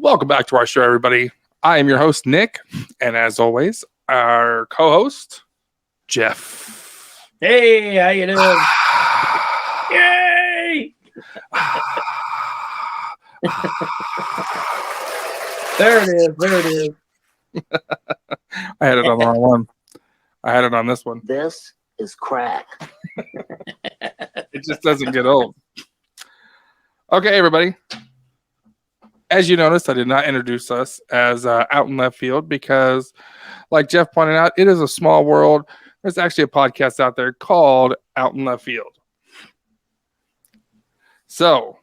Welcome back to our show, everybody. I am your host, Nick, and as always, our co-host, Jeff. Hey, how you doing? Yay! There it is. There it is. I had it on the wrong one. I had it on this one. This is crack. It just doesn't get old. Okay, everybody. As you noticed, I did not introduce us as Out in Left Field because, like Jeff pointed out, it is a small world. There's actually a podcast out there called Out in Left Field. So,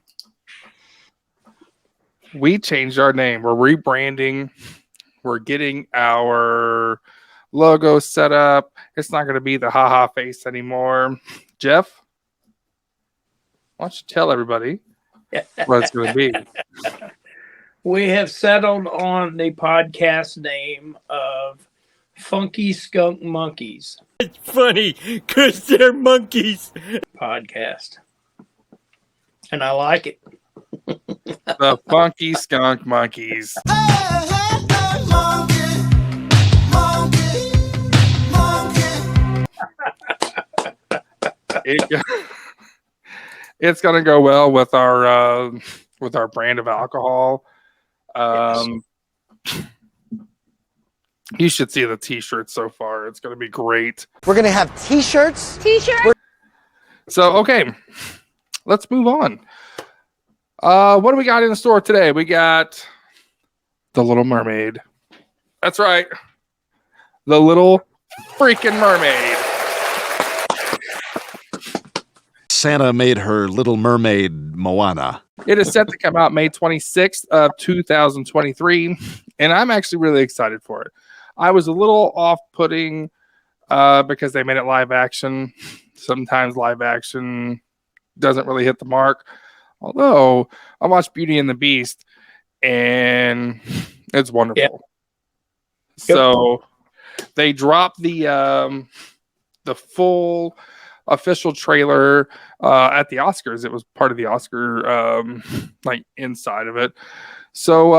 we changed our name. We're rebranding. We're getting our logo set up. It's not going to be the ha-ha face anymore. Jeff, why don't you tell everybody what it's going to be? We have settled on the podcast name of Funky Skunk Monkeys. It's funny because they're monkeys. Podcast. And I like it. The Funky Skunk Monkeys. It's going to go well with our brand of alcohol. You should see the t-shirts so far. It's going to be great. We're going to have t-shirts. So, okay, let's move on. What do we got in the store today? We got the Little Mermaid. That's right. The Little freaking Mermaid. Santa made her Little Mermaid Moana. It is set to come out May 26th of 2023, and I'm actually really excited for it. I was a little off-putting because they made it live action. Sometimes live action doesn't really hit the mark. Although I watched Beauty and the Beast, and it's wonderful. Yeah. So they dropped the full official trailer at the Oscars. It was part of the Oscar like inside of it. So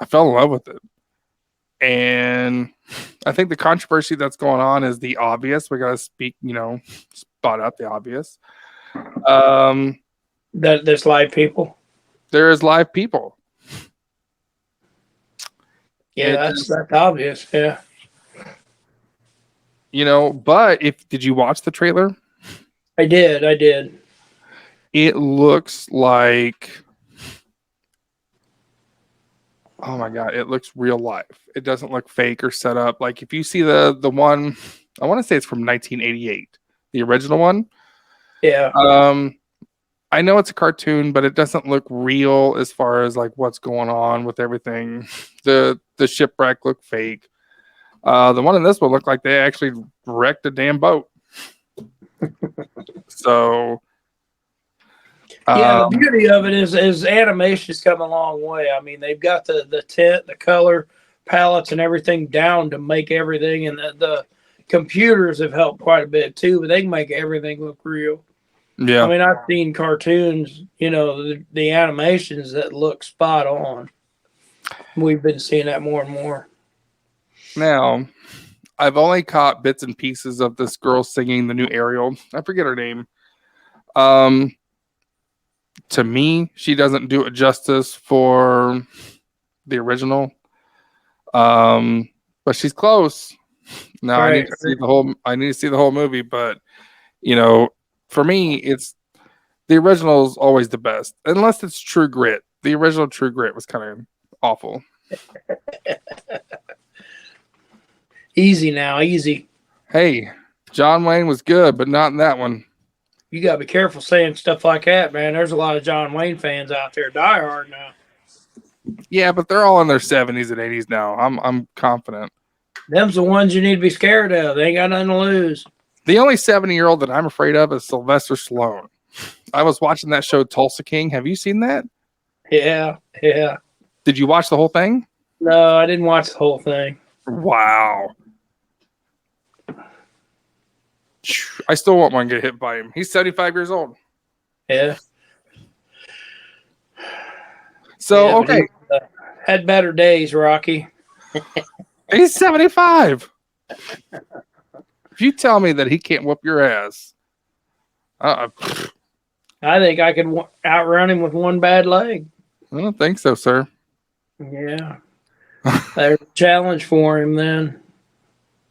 I fell in love with it. And I think the controversy that's going on is the obvious. We gotta spot out the obvious. There's live people. There is live people. Yeah, that's obvious. Yeah. But did you watch the trailer? I did. It looks like, oh my God, it looks real life. It doesn't look fake or set up. Like if you see the one, I want to say it's from 1988, the original one. Yeah. I know it's a cartoon, but it doesn't look real as far as like what's going on with everything. The shipwreck looked fake. The one in this one looked like they actually wrecked a damn boat. So, the beauty of it is animation's come a long way. I mean, they've got the tint, the color palettes, and everything down to make everything, and the computers have helped quite a bit too. But they can make everything look real. Yeah, I mean, I've seen cartoons, the animations that look spot on. We've been seeing that more and more. Now, I've only caught bits and pieces of this girl singing the new Ariel. I forget her name. To me, she doesn't do it justice for the original. But she's close. Now Right. I need to see the whole. I need to see the whole movie. But for me, it's the original is always the best, unless it's True Grit. The original True Grit was kind of awful. Easy now, easy. Hey, John Wayne was good, but not in that one. You gotta be careful saying stuff like that, man. There's a lot of John Wayne fans out there, die hard now. Yeah, but they're all in their 70s and 80s now. I'm confident. Them's the ones you need to be scared of. They ain't got nothing to lose. The only 70-year-old that I'm afraid of is Sylvester Stallone. I was watching that show Tulsa King. Have you seen that? Yeah. Did you watch the whole thing? No, I didn't watch the whole thing. Wow. I still won't want to get hit by him. He's 75 years old. Yeah. So, okay. Had better days, Rocky. He's 75. If you tell me that he can't whoop your ass, I I think I could outrun him with one bad leg. don't think so, sir. Yeah. There's a challenge for him then.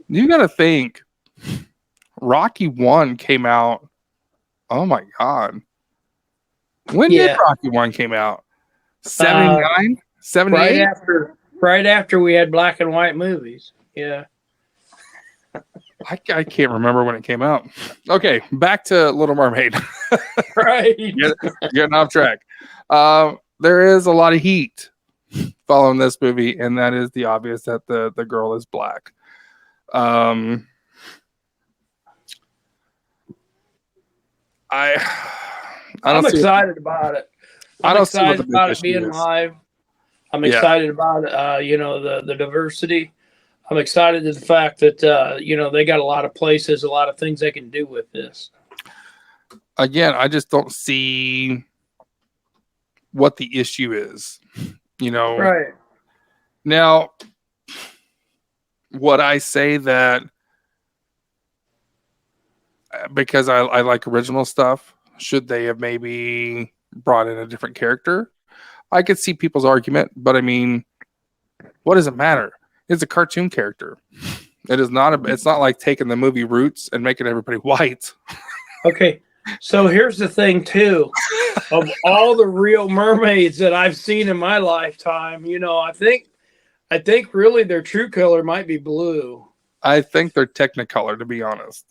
You got to think. Rocky 1 came out. Oh my God. When did Rocky 1 came out? 79? 78? Right after we had black and white movies. Yeah. I can't remember when it came out. Okay, back to Little Mermaid. Right. Getting off track. There is a lot of heat following this movie, and that is the obvious that the girl is black. I'm excited about it. I'm excited about it being live. I'm excited about the diversity. I'm excited at the fact that they got a lot of places, a lot of things they can do with this. Again, I just don't see what the issue is. Right. Now, would I say that because I like original stuff, should they have maybe brought in a different character? I could see people's argument, but I mean, what does it matter? It's a cartoon character. It is not it's not like taking the movie Roots and making everybody white. Okay. So here's the thing too. Of all the real mermaids that I've seen in my lifetime, I think really their true color might be blue. I think they're Technicolor, to be honest.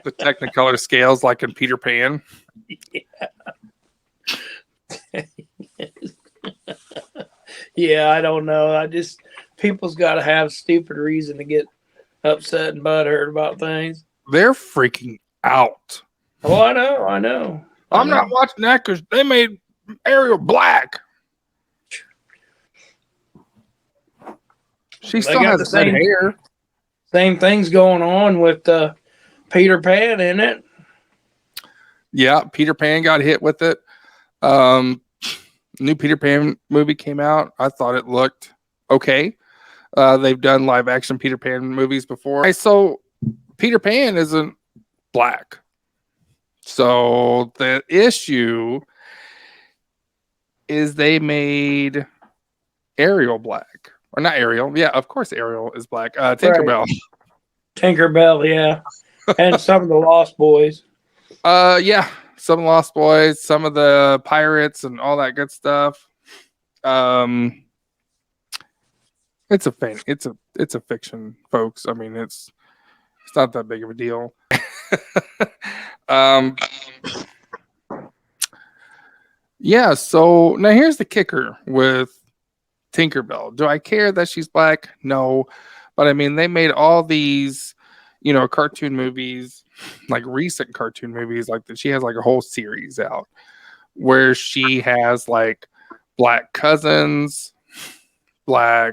The Technicolor scales, like in Peter Pan. Yeah, I don't know. People's got to have stupid reason to get upset and butthurt about things. They're freaking out. Oh, I know. I'm not watching that because they made Ariel black. She still has the same hair. Same things going on with Peter Pan, in it. Yeah, Peter Pan got hit with it. New Peter Pan movie came out. I thought it looked okay. They've done live action Peter Pan movies before. So Peter Pan isn't black. So the issue is they made Ariel black. Or not Ariel. Yeah, of course Ariel is black. Tinkerbell. Right. Tinkerbell, yeah. And some of the Lost Boys. Yeah. Some of the Lost Boys, some of the pirates and all that good stuff. It's a fiction, folks. I mean, it's not that big of a deal. Yeah, so now here's the kicker with Tinkerbell. Do I care that she's black? No. But I mean, they made all these, cartoon movies, like recent cartoon movies, like that. She has like a whole series out where she has like black cousins, I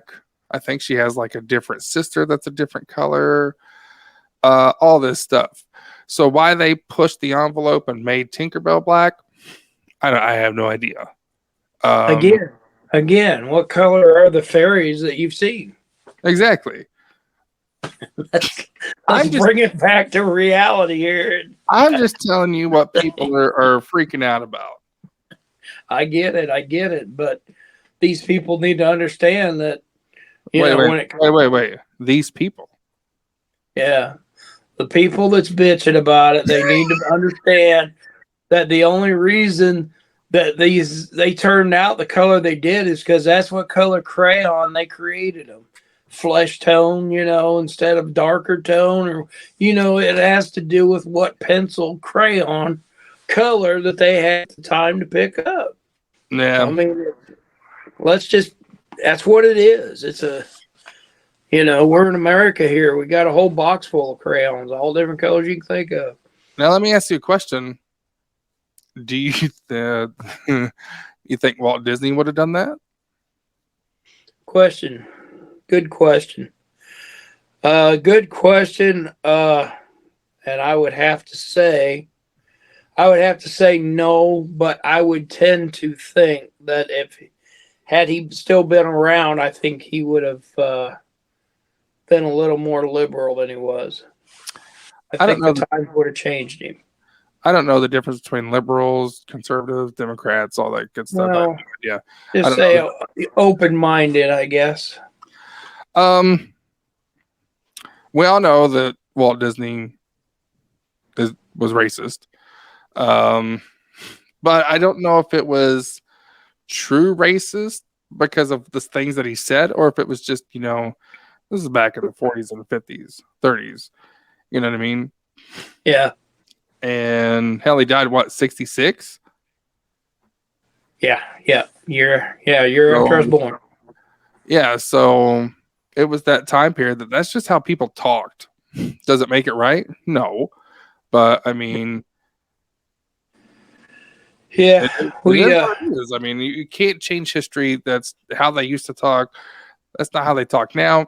think she has like a different sister that's a different color, all this stuff. So why they pushed the envelope and made Tinkerbell black, I have no idea. Again, what color are the fairies that you've seen? Exactly. Let's bring it back to reality here. I'm just telling you what people are freaking out about. I get it. But these people need to understand that, wait. These people. Yeah. The people that's bitching about it, they need to understand that the only reason that they turned out the color they did is because that's what color crayon they created them. Flesh tone, instead of darker tone, or it has to do with what pencil crayon color that they had the time to pick up. Yeah. I mean, that's what it is. It's we're in America here. We got a whole box full of crayons, all different colors you can think of. Now let me ask you a question. Do you you think Walt Disney would have done that? Question. Good question. Good question. And I would have to say, I would have to say no, but I would tend to think that had he still been around, I think he would have been a little more liberal than he was. I don't think know. the times would have changed him. I don't know the difference between liberals, conservatives, Democrats, all that good stuff. Well, Yeah, just say open-minded, I guess. We all know that Walt Disney was racist. But I don't know if it was true racist because of the things that he said, or if it was just, this is back in the 40s and 50s, 30s. You know what I mean? Yeah. And hell, he died, what, 66? Yeah. Year after I was born. Yeah, so it was that time period that's just how people talked. Does it make it right? No. But I mean, yeah, it is. I mean, you can't change history. That's how they used to talk. That's not how they talk now.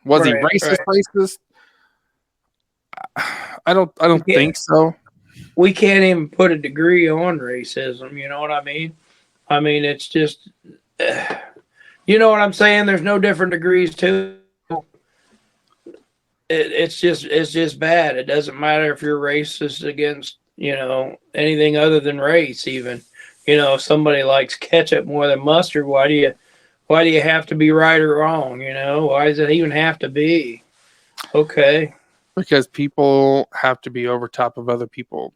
Was he racist? Racist? I don't think so. We can't even put a degree on racism. You know what I mean? I mean, it's just, you know what I'm saying? There's no different degrees to it. It's just bad. It doesn't matter if you're racist against, anything other than race. Even, if somebody likes ketchup more than mustard, why do you have to be right or wrong? Why does it even have to be? Okay. Because people have to be over top of other people.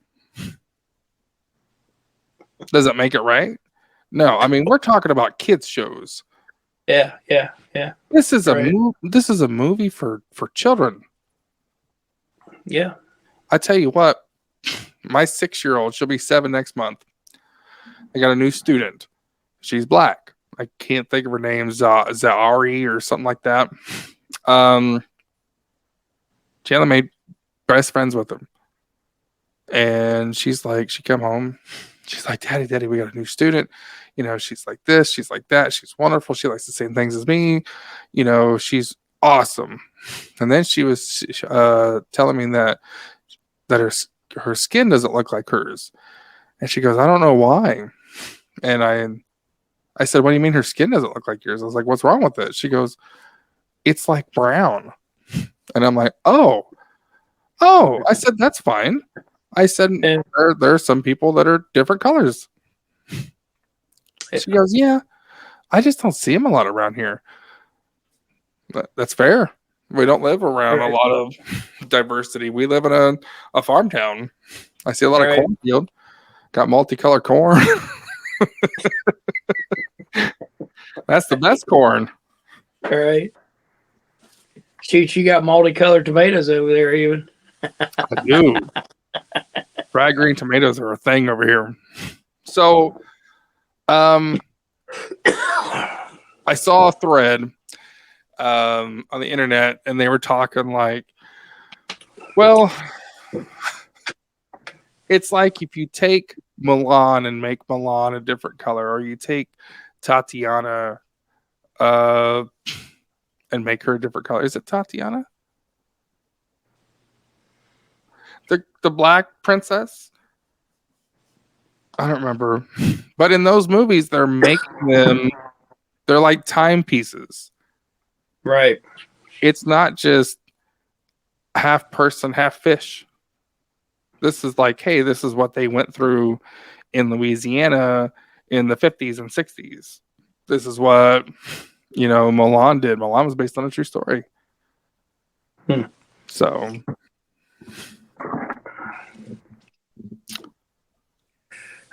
Does it make it right? No. I mean, we're talking about kids shows. Yeah. This is this is a movie for children. Yeah. I tell you what, my 6-year-old, she'll be 7 next month. I got a new student. She's black. I can't think of her name, Zari or something like that. Chandler made best friends with him. And she's like, she come home. She's like, Daddy, we got a new student. She's like this, she's like that. She's wonderful. She likes the same things as me. She's awesome. And then she was telling me that her skin doesn't look like hers. And she goes, I don't know why. And I said, what do you mean her skin doesn't look like yours? I was like, what's wrong with it? She goes, it's like brown. And I'm like, oh. I said, that's fine. I said, there are some people that are different colors. She goes, yeah, I just don't see them a lot around here. That's fair. We don't live around a lot of diversity. We live in a farm town. I see a lot of cornfield. Got multicolored corn. That's the best corn. All right. Shoot, you got multicolored tomatoes over there even. I do. Fried green tomatoes are a thing over here. So, I saw a thread on the internet, and they were talking like, well, it's like if you take Milan and make Milan a different color, or you take Tatiana and make her a different color. Is it Tatiana? The black princess? I don't remember. But in those movies, they're making them, they're like timepieces. Right. It's not just half person, half fish. This is like, hey, this is what they went through in Louisiana in the 50s and 60s. This is what, Milan did. Milan was based on a true story. So.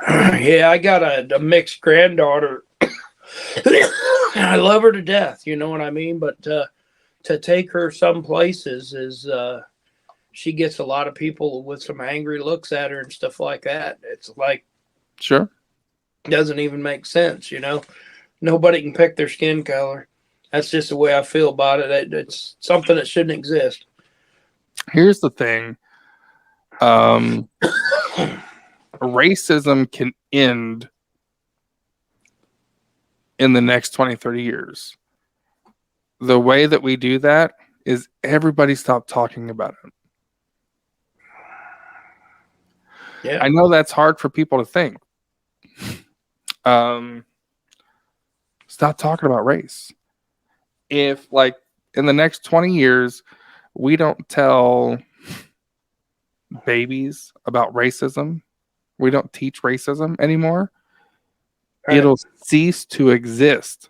Yeah, I got a mixed granddaughter. I love her to death, you know what I mean? But to take her some places is she gets a lot of people with some angry looks at her and stuff like that. It's like, sure, doesn't even make sense, Nobody can pick their skin color. That's just the way I feel about it. It's something that shouldn't exist. Here's the thing. Racism can end in the next 20, 30 years. The way that we do that is everybody stop talking about it. Yeah. I know that's hard for people to think. Stop talking about race. If, like, in the next 20 years, we don't tell babies about racism, we don't teach racism anymore, Right. it'll cease to exist.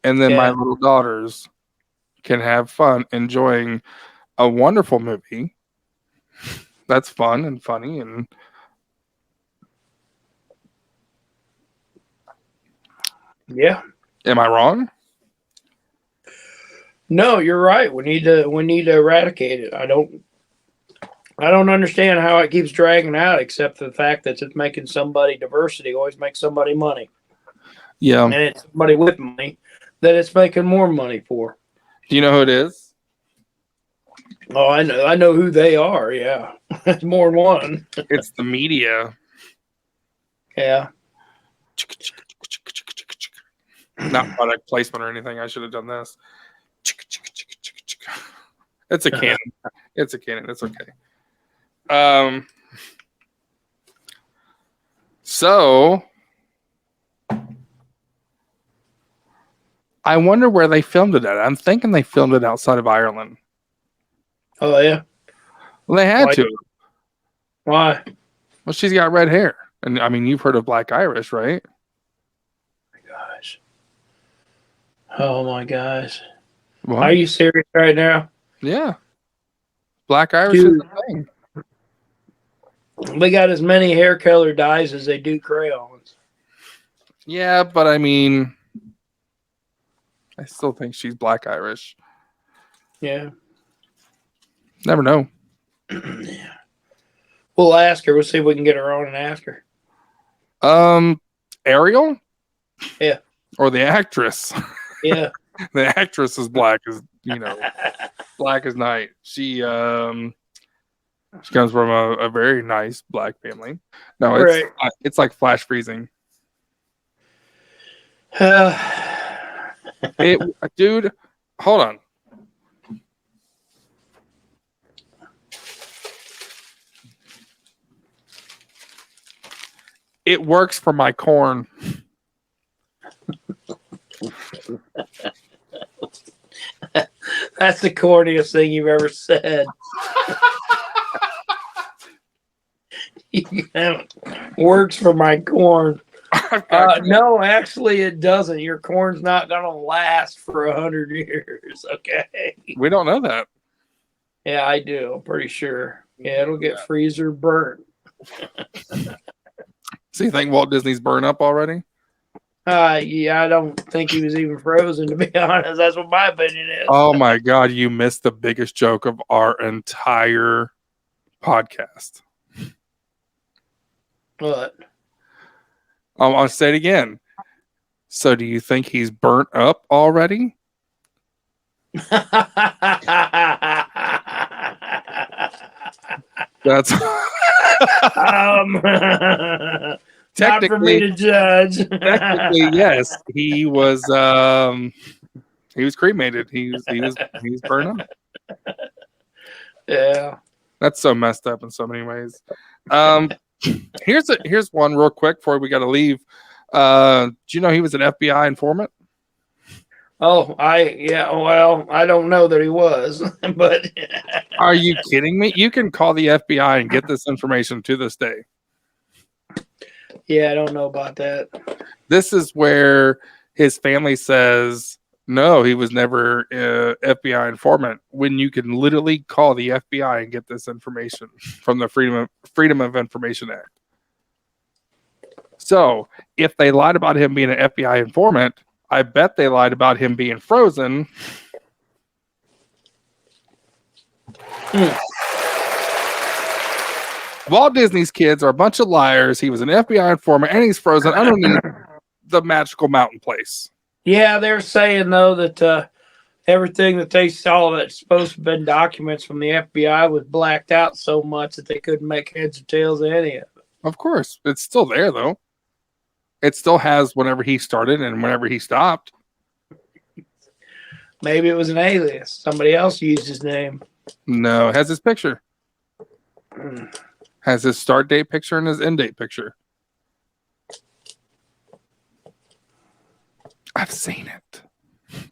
And then my little daughters can have fun enjoying a wonderful movie that's fun and funny. And Yeah. am I wrong? No, you're right. We need to eradicate it. I don't understand how it keeps dragging out, except for the fact that it's making somebody diversity always makes somebody money. Yeah. And it's somebody with money that it's making more money for. Do you know who it is? Oh, I know who they are. Yeah. It's more than one. It's the media. Yeah. Not product placement or anything. I should have done this. It's a cannon. It's a cannon. It's okay. So I wonder where they filmed it at. I'm thinking they filmed it outside of Ireland. Oh yeah. Well, they had to. Why? Well, she's got red hair, and I mean, you've heard of Black Irish, right? Gosh. Oh my gosh. What? Are you serious right now? Yeah. Black Irish Dude. is the thing. They got as many hair color dyes as they do crayons. Yeah, but I mean, I still think she's Black Irish. Yeah. Never know. Yeah. We'll ask her. We'll see if we can get her on and ask her. Ariel? Yeah. Or the actress. Yeah. The actress is black as, black as night. She comes from a very nice black family. No, it's like flash freezing. Dude, hold on. It works for my corn. That's the corniest thing you've ever said. Works for my corn. No, actually, it doesn't. Your corn's not going to last for 100 years. Okay. We don't know that. Yeah, I do. I'm pretty sure. Yeah, it'll get freezer burnt. So you think Walt Disney's burned up already? Yeah, I don't think he was even frozen, to be honest. That's what my opinion is. Oh my God, you missed the biggest joke of our entire podcast. What? I'll say it again. So do you think he's burnt up already? That's not for me to judge. Technically, yes. He was cremated. He was burned up. Yeah. That's so messed up in so many ways. Here's one real quick before we got to leave. Do you know he was an FBI informant? Oh, well, I don't know that he was, but Are you kidding me? You can call the FBI and get this information to this day. yeah, I don't know about that. This is where his family says, no, he was never an FBI informant, when you can literally call the FBI and get this information from the Freedom of Information Act. So if they lied about him being an FBI informant, I bet they lied about him being frozen. Walt Disney's kids are a bunch of liars. He was an FBI informant and he's frozen underneath the magical mountain place. Yeah, they're saying, though, that everything that they saw that's supposed to have been documents from the FBI was blacked out so much that they couldn't make heads or tails of any of it. Of course. It's still there, though. It still has whenever he started and whenever he stopped. Maybe it was an alias. Somebody else used his name. No, it has his picture. Has his start date picture and his end date picture. I've seen it.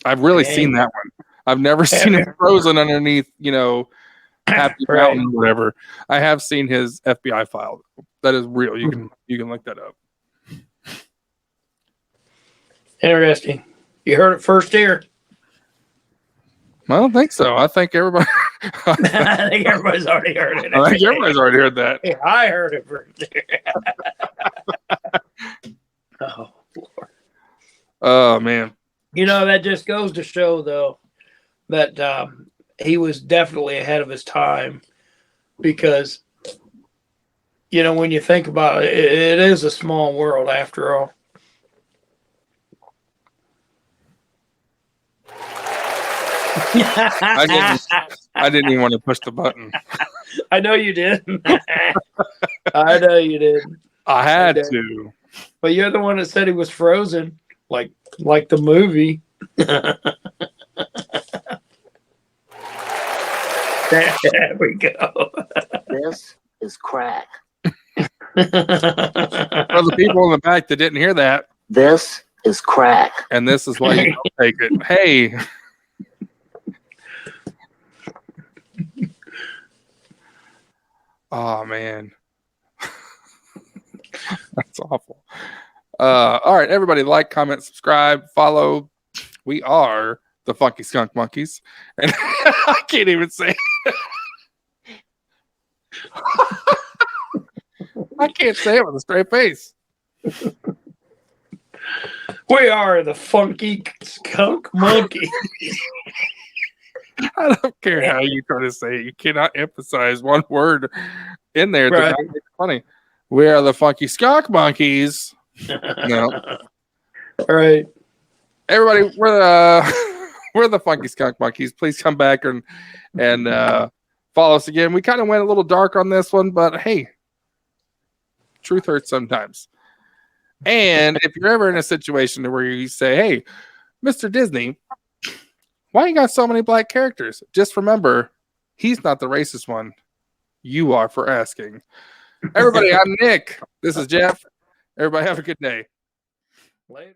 I've really seen that one. Can never seen him frozen underneath, Happy Right. Mountain or whatever. I have seen his FBI file. That is real. You can look that up. Interesting. You heard it first here. I don't think so. I think everybody. I think everybody's already heard it. I think everybody's already heard that. Yeah, I heard it first here. Oh, Lord. Oh man. That just goes to show, though, that he was definitely ahead of his time because, when you think about it, it is a small world after all. I didn't even want to push the button. I know you didn't. I know you didn't. I had to. But you're the one that said he was frozen, like the movie. There we go. This is crack. For the people in the back that didn't hear that, This is crack. and this is why you don't take it. Hey. Oh man. That's awful. All right, everybody, like, comment, subscribe, follow. We are the Funky Skunk Monkeys. And I can't even say it. I can't say it with a straight face. We are the Funky Skunk Monkey. I don't care how you try to say it. You cannot emphasize one word in there to not make it funny. We are the Funky Skunk Monkeys. No. All right. Everybody, we're the Funky Skunk Monkeys. Please come back and follow us again. We kind of went a little dark on this one, but hey, truth hurts sometimes. And if you're ever in a situation where you say, "Hey, Mr. Disney, why you got so many black characters?" Just remember, he's not the racist one. You are for asking. Everybody, I'm Nick. This is Jeff. Everybody have a good day. Later.